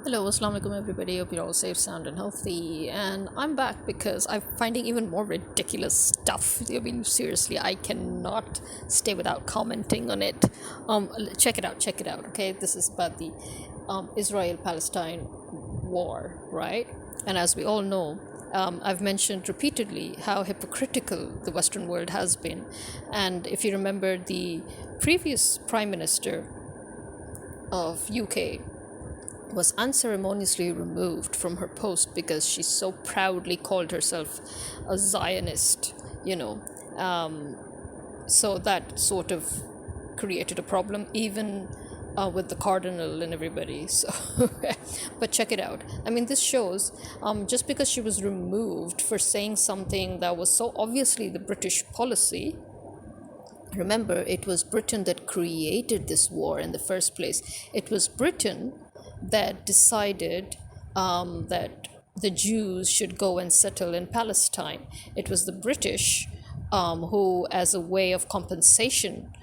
Hello, assalamu alaikum everybody. Hope you're all safe, sound, and healthy. And I'm back because I'm finding even more ridiculous stuff. I mean, seriously, I cannot stay without commenting on it. Check it out. Okay, this is about the Israel-Palestine war, right? And as we all know, I've mentioned repeatedly how hypocritical the Western world has been. And if you remember, the previous Prime Minister of UK was unceremoniously removed from her post because she so proudly called herself a Zionist, So that sort of created a problem, even with the cardinal and everybody. So, but check it out. I mean, this shows just because she was removed for saying something that was so obviously the British policy. Remember, it was Britain that created this war in the first place. It was Britain that decided that the Jews should go and settle in Palestine. It was the British who, as a way of compensation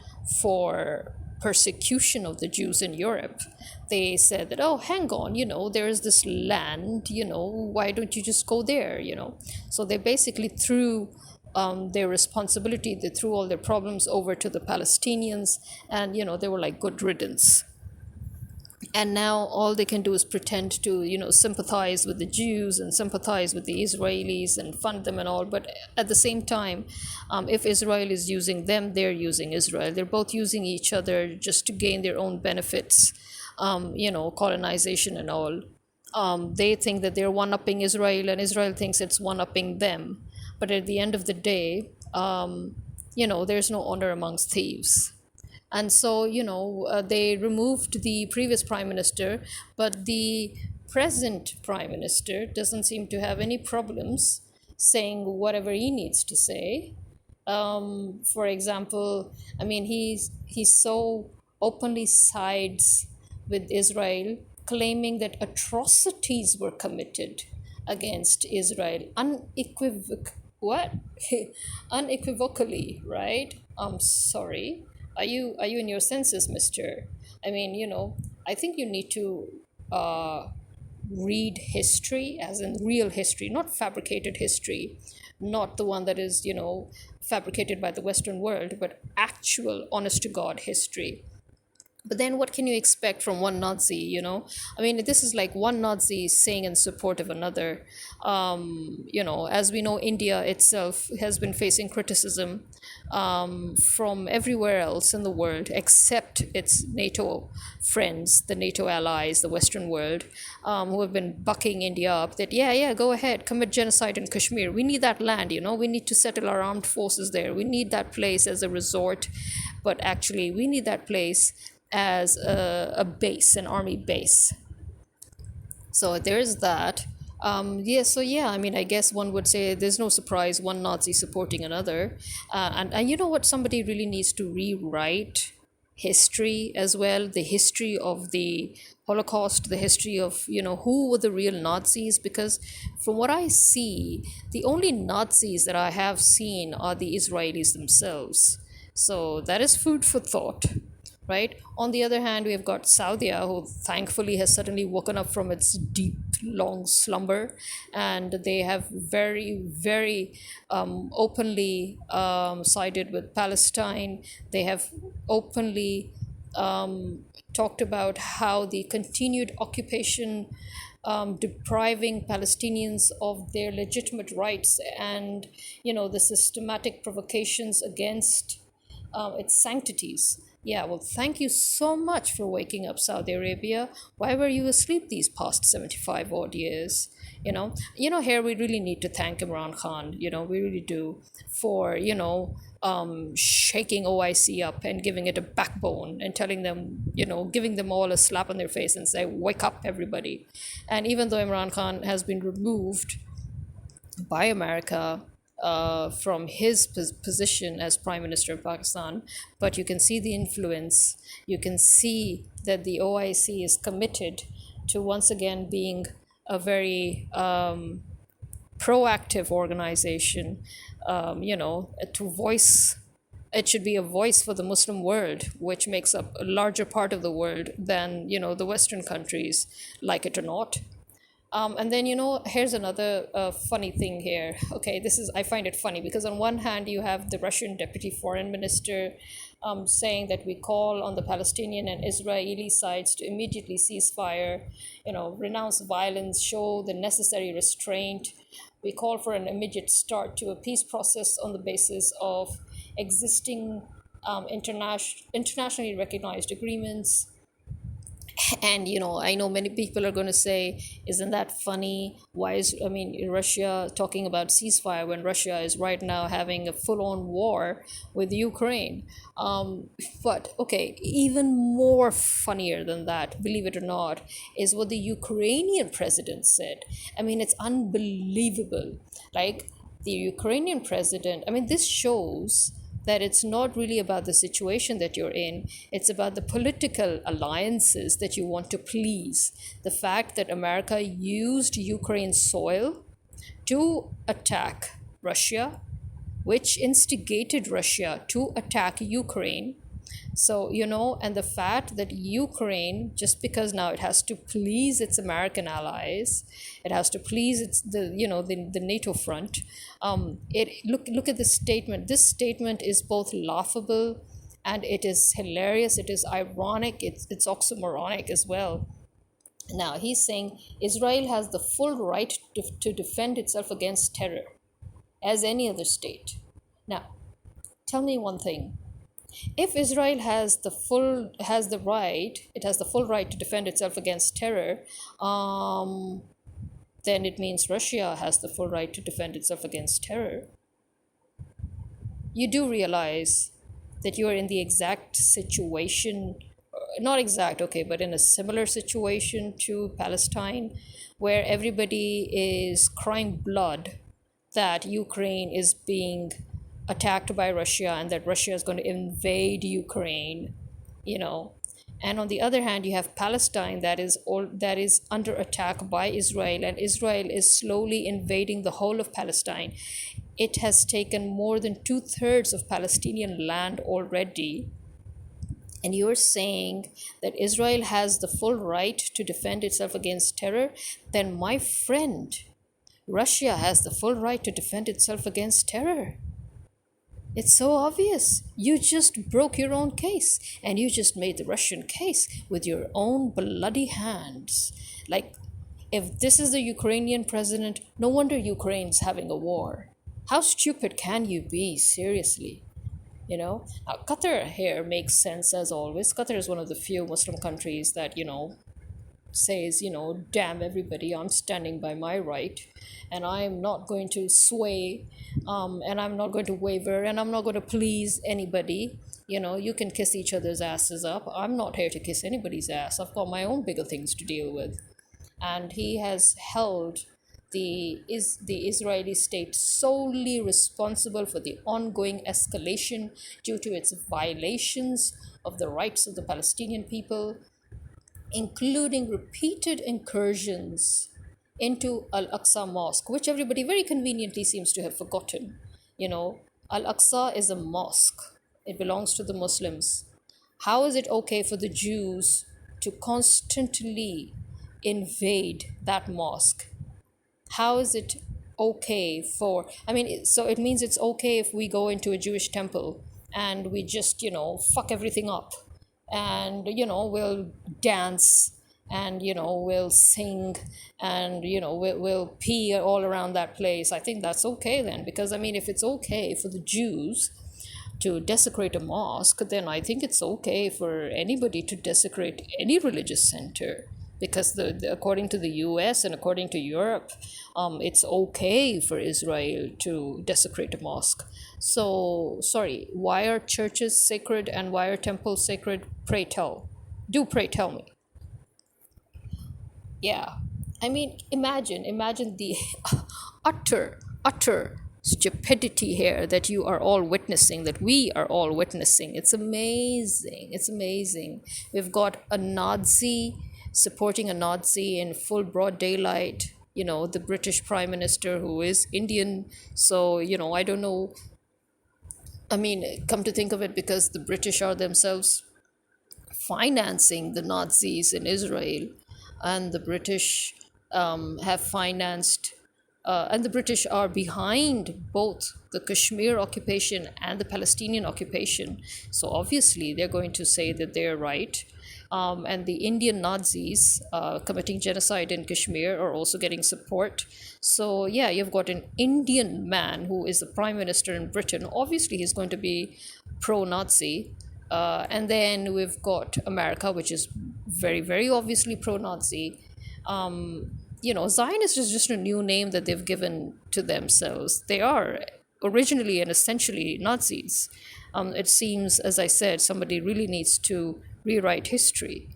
for persecution of the Jews in Europe, they said that, oh, hang on, there is this land, why don't you just go there, So they basically threw their responsibility, they threw all their problems over to the Palestinians, and, they were like, good riddance. And now all they can do is pretend to, sympathize with the Jews and sympathize with the Israelis and fund them and all. But at the same time, if Israel is using them, they're using Israel. They're both using each other just to gain their own benefits, colonization and all. They think that they're one-upping Israel, and Israel thinks it's one-upping them. But at the end of the day, there's no honor amongst thieves. And so, they removed the previous prime minister, but the present prime minister doesn't seem to have any problems saying whatever he needs to say. For example, I mean, he's so openly sides with Israel, claiming that atrocities were committed against Israel, unequivocally, right? I'm sorry. Are you in your senses, mister? I mean, I think you need to read history as in real history, not fabricated history, not the one that is, fabricated by the Western world, but actual, honest to God history. But then what can you expect from one Nazi, I mean, this is like one Nazi saying in support of another. As we know, India itself has been facing criticism from everywhere else in the world except its NATO friends, the NATO allies, the Western world, who have been bucking India up that, yeah, go ahead, commit genocide in Kashmir. We need that land, we need to settle our armed forces there. We need that place as a resort. But actually, we need that place as a base, an army base. So there's that. I mean, I guess one would say there's no surprise one Nazi supporting another. And you know what? Somebody really needs to rewrite history as well, the history of the Holocaust, the history of, who were the real Nazis, because from what I see, the only Nazis that I have seen are the Israelis themselves. So that is food for thought. Right. On the other hand, we've got Saudi, who thankfully has suddenly woken up from its deep, long slumber, and they have very, very openly sided with Palestine. They have openly talked about how the continued occupation depriving Palestinians of their legitimate rights and, the systematic provocations against its sanctities. Yeah, well, thank you so much for waking up, Saudi Arabia. Why were you asleep these past 75 odd years? Here we really need to thank Imran Khan, we really do, for, shaking OIC up and giving it a backbone and telling them, giving them all a slap on their face and say, wake up, everybody. And even though Imran Khan has been removed by America from his position as Prime Minister of Pakistan, but you can see the influence. You can see that the OIC is committed to once again being a very proactive organization, to voice It should be a voice for the Muslim world, which makes up a larger part of the world than, the Western countries, like it or not. And then, here's another funny thing here. Okay, I find it funny because on one hand, you have the Russian deputy foreign minister saying that we call on the Palestinian and Israeli sides to immediately cease fire, renounce violence, show the necessary restraint. We call for an immediate start to a peace process on the basis of existing internationally recognized agreements. And I know many people are going to say, isn't that funny? Why is, I mean, Russia talking about ceasefire when Russia is right now having a full-on war with Ukraine? But okay, even more funnier than that, believe it or not, is what the Ukrainian president said. I mean, it's unbelievable. Like, the Ukrainian president, I mean, this shows that it's not really about the situation that you're in, it's about the political alliances that you want to please. The fact that America used Ukraine's soil to attack Russia, which instigated Russia to attack Ukraine. So, and the fact that Ukraine, just because now it has to please its American allies, it has to please the NATO front. Look at this statement. This statement is both laughable and it is hilarious. It is ironic. It's oxymoronic as well. Now he's saying Israel has the full right to defend itself against terror, as any other state. Now, tell me one thing. If Israel has the full right to defend itself against terror, then it means Russia has the full right to defend itself against terror. You do realize that you are in the exact situation, not exact, okay, but in a similar situation to Palestine, where everybody is crying blood that Ukraine is being attacked by Russia and that Russia is going to invade Ukraine, And on the other hand, you have Palestine that is under attack by Israel, and Israel is slowly invading the whole of Palestine. It has taken more than 2/3 of Palestinian land already. And you're saying that Israel has the full right to defend itself against terror, then my friend, Russia has the full right to defend itself against terror. It's so obvious. You just broke your own case, and you just made the Russian case with your own bloody hands. Like, if this is the Ukrainian president, no wonder Ukraine's having a war. How stupid can you be, seriously? Now, Qatar here makes sense as always. Qatar is one of the few Muslim countries that, says, damn everybody, I'm standing by my right, and I'm not going to sway, and I'm not going to waver, and I'm not going to please anybody. You can kiss each other's asses up. I'm not here to kiss anybody's ass. I've got my own bigger things to deal with. And he has held the Israeli state solely responsible for the ongoing escalation due to its violations of the rights of the Palestinian people, including repeated incursions into Al-Aqsa Mosque, which everybody very conveniently seems to have forgotten. Al-Aqsa is a mosque. It belongs to the Muslims. How is it okay for the Jews to constantly invade that mosque? How is it okay so it means it's okay if we go into a Jewish temple and we just, fuck everything up, and we'll dance, and we'll sing, and we'll pee all around that place. I think that's okay then, because if it's okay for the Jews to desecrate a mosque, then I think it's okay for anybody to desecrate any religious center, because according to the US and according to Europe, it's okay for Israel to desecrate a mosque. So, sorry, why are churches sacred and why are temples sacred? Pray tell. Pray tell me. Yeah. Imagine the utter stupidity here that you are all witnessing, that we are all witnessing. It's amazing. It's amazing. We've got a Nazi supporting a Nazi in full broad daylight, the British Prime Minister, who is Indian. So, I don't know I mean, come to think of it, because the British are themselves financing the Nazis in Israel, and the British have financed, and the British are behind both the Kashmir occupation and the Palestinian occupation. So obviously, they're going to say that they're right. And the Indian Nazis committing genocide in Kashmir are also getting support. So, yeah, you've got an Indian man who is the prime minister in Britain. Obviously, he's going to be pro Nazi. And then we've got America, which is very, very obviously pro Nazi. Zionist is just a new name that they've given to themselves. They are originally and essentially Nazis. It seems, as I said, somebody really needs to rewrite history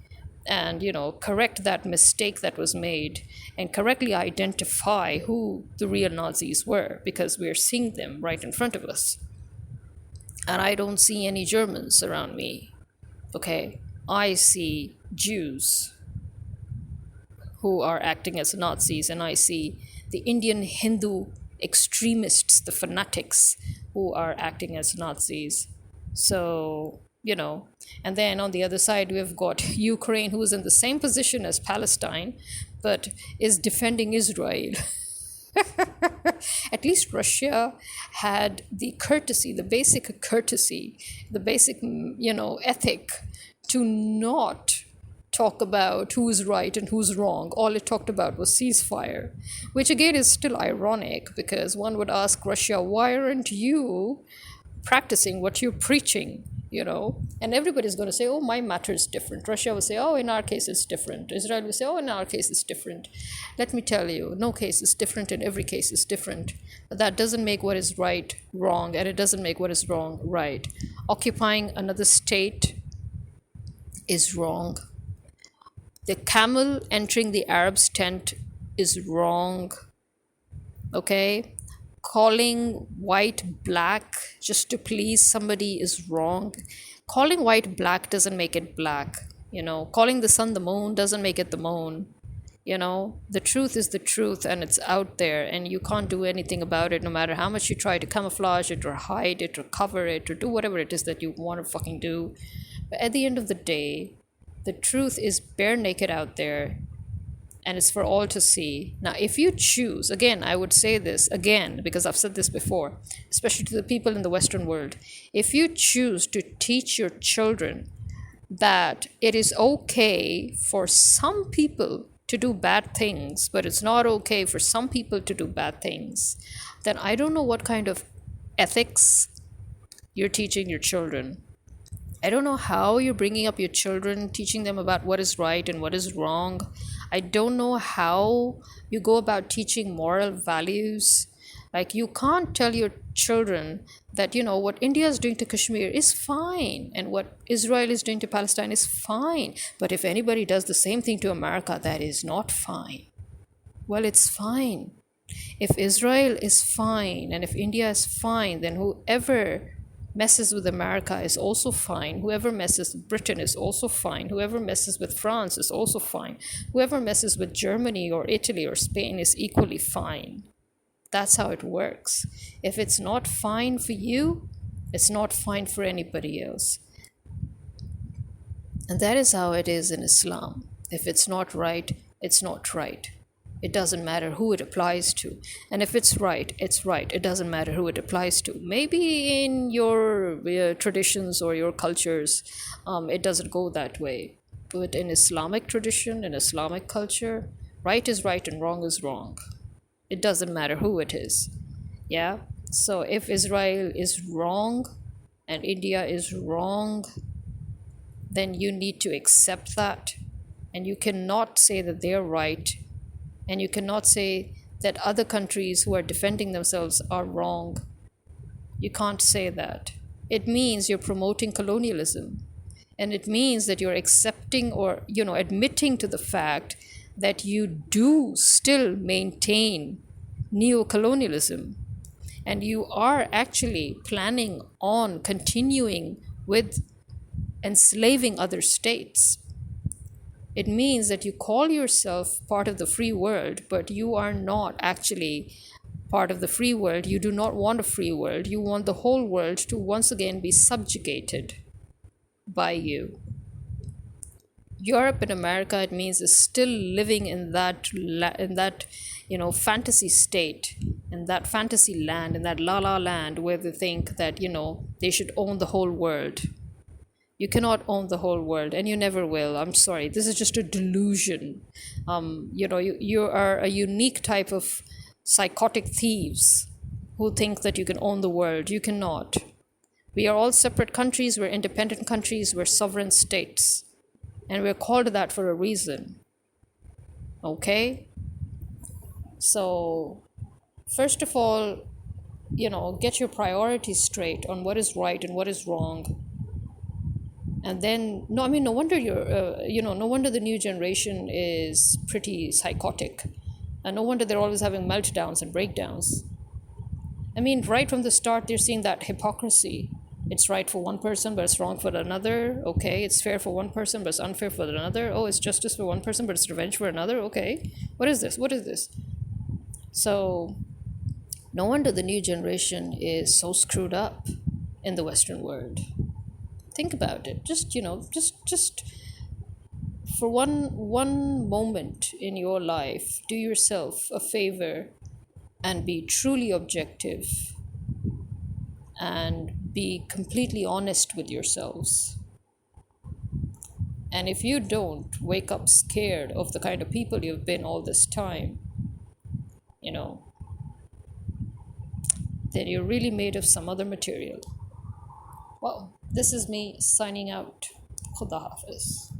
and correct that mistake that was made and correctly identify who the real Nazis were, because we're seeing them right in front of us. And I don't see any Germans around me. Okay, I see Jews who are acting as Nazis, and I see the Indian Hindu extremists, the fanatics, who are acting as Nazis. So, and then on the other side, we've got Ukraine, who is in the same position as Palestine, but is defending Israel. At least Russia had the courtesy, the basic courtesy, the basic, ethic to not talk about who's right and who's wrong. All it talked about was ceasefire, which again is still ironic, because one would ask Russia, why aren't you practicing what you're preaching? And everybody's going to say, oh, my matter is different. Russia will say, oh, in our case it's different. Israel will say, oh, in our case it's different. Let me tell you, no case is different, and every case is different. But that doesn't make what is right wrong, and it doesn't make what is wrong right. Occupying another state is wrong. The camel entering the Arab's tent is wrong. Okay? Calling white black just to please somebody is wrong. Calling white black doesn't make it black. Calling the sun the moon doesn't make it the moon. The truth is the truth, and it's out there, and you can't do anything about it, no matter how much you try to camouflage it or hide it or cover it or do whatever it is that you want to fucking do. But at the end of the day, the truth is bare naked out there, and it's for all to see. Now, if you choose, again, I would say this again, because I've said this before, especially to the people in the Western world, if you choose to teach your children that it is okay for some people to do bad things, but it's not okay for some people to do bad things, then I don't know what kind of ethics you're teaching your children. I don't know how you're bringing up your children, teaching them about what is right and what is wrong. I don't know how you go about teaching moral values. Like, you can't tell your children that, what India is doing to Kashmir is fine, and what Israel is doing to Palestine is fine. But if anybody does the same thing to America, that is not fine. Well, it's fine. If Israel is fine and if India is fine, then whoever messes with America is also fine. Whoever messes with Britain is also fine. Whoever messes with France is also fine. Whoever messes with Germany or Italy or Spain is equally fine. That's how it works. If it's not fine for you, it's not fine for anybody else. And that is how it is in Islam. If it's not right, it's not right. It doesn't matter who it applies to. And if it's right, it's right. It doesn't matter who it applies to. Maybe in your traditions or your cultures, it doesn't go that way. But in Islamic tradition, in Islamic culture, right is right and wrong is wrong. It doesn't matter who it is. Yeah? So if Israel is wrong and India is wrong, then you need to accept that. And you cannot say that they're right. And you cannot say that other countries who are defending themselves are wrong. You can't say that. It means you're promoting colonialism. And it means that you're accepting or, admitting to the fact that you do still maintain neocolonialism. And you are actually planning on continuing with enslaving other states. It means that you call yourself part of the free world, but you are not actually part of the free world, you do not want a free world. You want the whole world to once again be subjugated by you. Europe and America, it means, is still living in that fantasy state, in that fantasy land, in that la la land where they think that they should own the whole world. You cannot own the whole world, and you never will. I'm sorry. This is just a delusion. You are a unique type of psychotic thieves who think that you can own the world. You cannot. We are all separate countries. We're independent countries. We're sovereign states. And we're called that for a reason. Okay? So, first of all, get your priorities straight on what is right and what is wrong. And then, no wonder no wonder the new generation is pretty psychotic. And no wonder they're always having meltdowns and breakdowns. Right from the start, they're seeing that hypocrisy. It's right for one person, but it's wrong for another. Okay, it's fair for one person, but it's unfair for another. Oh, it's justice for one person, but it's revenge for another. Okay, what is this? What is this? So, no wonder the new generation is so screwed up in the Western world. Think about it. Just for one moment in your life, do yourself a favor and be truly objective and be completely honest with yourselves. And if you don't wake up scared of the kind of people you've been all this time, then you're really made of some other material. Well, this is me signing out. Khuda Hafiz.